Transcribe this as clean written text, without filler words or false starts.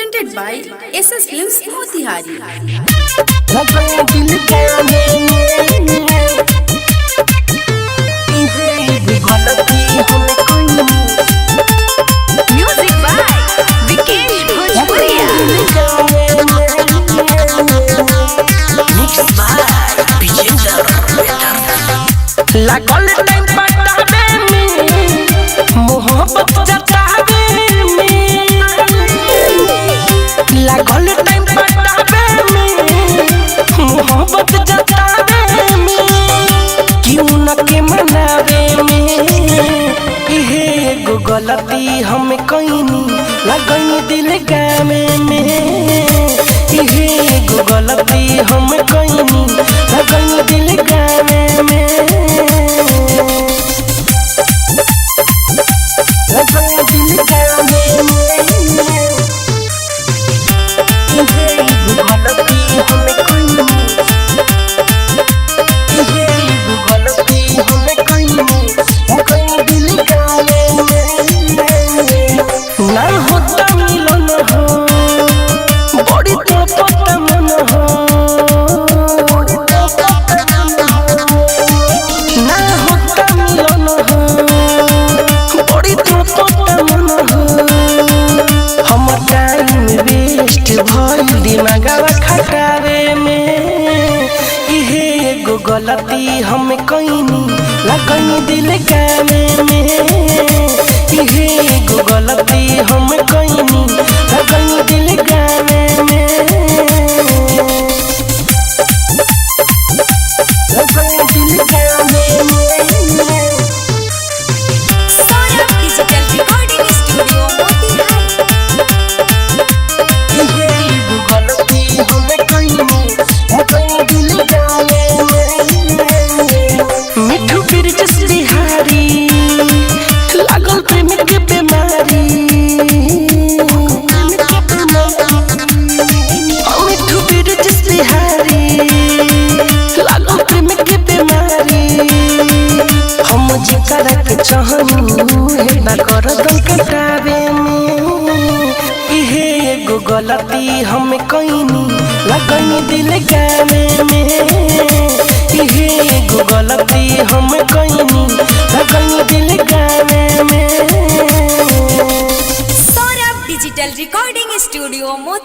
presented by SS Films Motihari. Music by Vikesh Bhojpuria. Mixed by Vijender. लागल time पटावे में मोहब्बत जतावे में लागल टाइम पटावे में मोहब्बत जतावे में क्यों न के मनावे में इहे गो गलती हम कइनी लगन दिल गामे में इहे गो गलती हम कइनी लगन दिल गामे में ना होता मिलन हो बड़ी तो पता मन हो ना होता मिलन हो बड़ी तो पता मन हो हम टाइम वेस्ट भइल दिमागवा खटावे में इहे एगो गलती हम कइनी लगन दिल गामे में इहे एगो गलती हम कइनी लगन दिल गामे में लगन दिल गामे में Saurabh Digital Recording Studio Motihari. इहे एगो गलती हम कइनी लगन दिल गामे में मिठू बिरजस बिहारी लागल प्रेम के बीमारी मिठू बिरजस बिहारी लागल प्रेम के बीमारी हम जेकरा के चाहनु हे ना कर दल कटावे में इहे एगो गलती हम कइनी लगन दिल गामे में इहे एगो गलती हम कइनी लगन दिल गामे में Saurabh Digital Recording Studio Motihari.